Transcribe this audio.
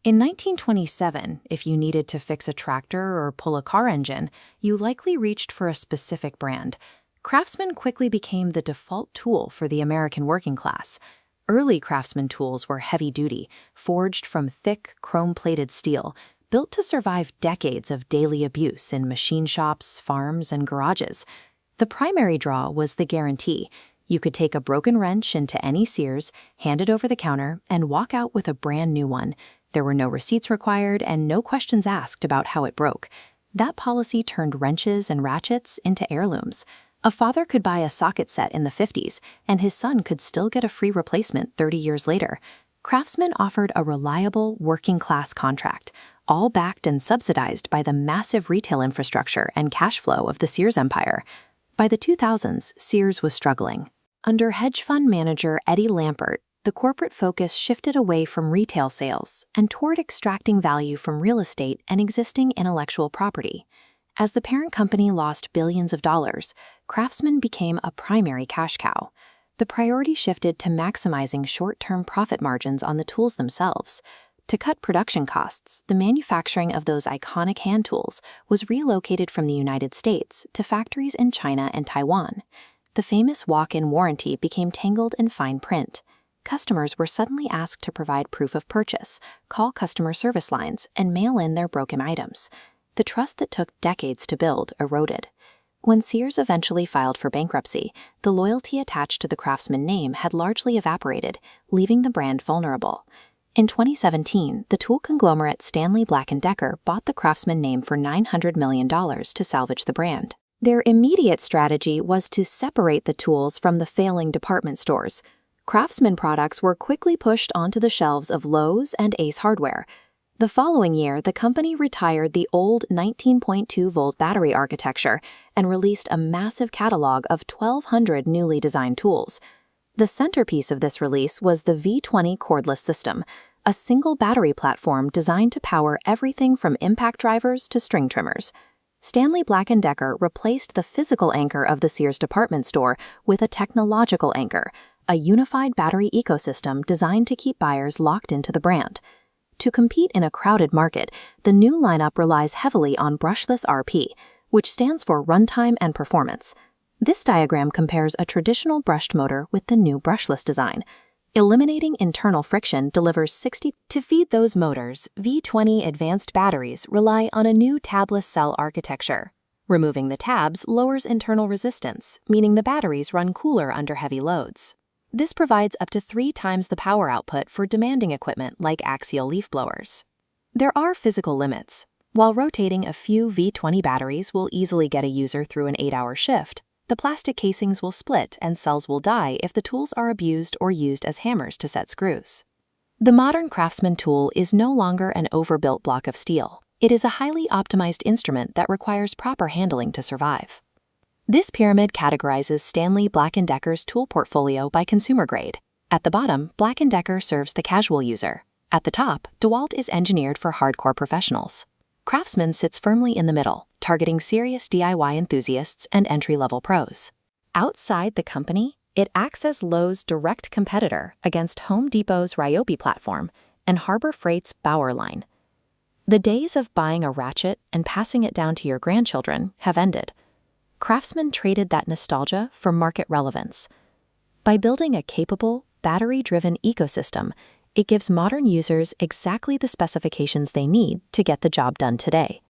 In 1927, if you needed to fix a tractor or pull a car engine, you likely reached for a specific brand. Craftsman quickly became the default tool for the American working class. Early Craftsman tools were heavy-duty, forged from thick, chrome-plated steel, built to survive decades of daily abuse in machine shops, farms, and garages. The primary draw was the guarantee. You could take a broken wrench into any Sears, hand it over the counter, and walk out with a brand new one. There were no receipts required and no questions asked about how it broke. That policy turned wrenches and ratchets into heirlooms. A father could buy a socket set in the 50s, and his son could still get a free replacement 30 years later. Craftsman offered a reliable, working-class contract, all backed and subsidized by the massive retail infrastructure and cash flow of the Sears empire. By the 2000s, Sears was struggling. Under hedge fund manager Eddie Lampert, the corporate focus shifted away from retail sales and toward extracting value from real estate and existing intellectual property. As the parent company lost billions of dollars, Craftsman became a primary cash cow. The priority shifted to maximizing short-term profit margins on the tools themselves. To cut production costs, the manufacturing of those iconic hand tools was relocated from the United States to factories in China and Taiwan. The famous walk-in warranty became tangled in fine print. Customers were suddenly asked to provide proof of purchase, call customer service lines, and mail in their broken items. The trust that took decades to build eroded. When Sears eventually filed for bankruptcy, the loyalty attached to the Craftsman name had largely evaporated, leaving the brand vulnerable. In 2017, the tool conglomerate Stanley Black & Decker bought the Craftsman name for $900 million to salvage the brand. Their immediate strategy was to separate the tools from the failing department stores. Craftsman products were quickly pushed onto the shelves of Lowe's and Ace Hardware. The following year, the company retired the old 19.2-volt battery architecture and released a massive catalog of 1,200 newly designed tools. The centerpiece of this release was the V20 cordless system, a single battery platform designed to power everything from impact drivers to string trimmers. Stanley Black & Decker replaced the physical anchor of the Sears department store with a technological anchor, a unified battery ecosystem designed to keep buyers locked into the brand. To compete in a crowded market, the new lineup relies heavily on brushless RP, which stands for runtime and performance. This diagram compares a traditional brushed motor with the new brushless design. Eliminating internal friction delivers 60. To feed those motors, V20 advanced batteries rely on a new tabless cell architecture. Removing the tabs lowers internal resistance, meaning the batteries run cooler under heavy loads. This provides up to 3 times the power output for demanding equipment like axial leaf blowers. There are physical limits. While rotating a few V20 batteries will easily get a user through an 8-hour shift, the plastic casings will split and cells will die if the tools are abused or used as hammers to set screws. The modern Craftsman tool is no longer an overbuilt block of steel. It is a highly optimized instrument that requires proper handling to survive. This pyramid categorizes Stanley Black & Decker's tool portfolio by consumer grade. At the bottom, Black & Decker serves the casual user. At the top, DeWalt is engineered for hardcore professionals. Craftsman sits firmly in the middle, targeting serious DIY enthusiasts and entry-level pros. Outside the company, it acts as Lowe's direct competitor against Home Depot's Ryobi platform and Harbor Freight's Bauer line. The days of buying a ratchet and passing it down to your grandchildren have ended. Craftsman traded that nostalgia for market relevance. By building a capable, battery-driven ecosystem, it gives modern users exactly the specifications they need to get the job done today.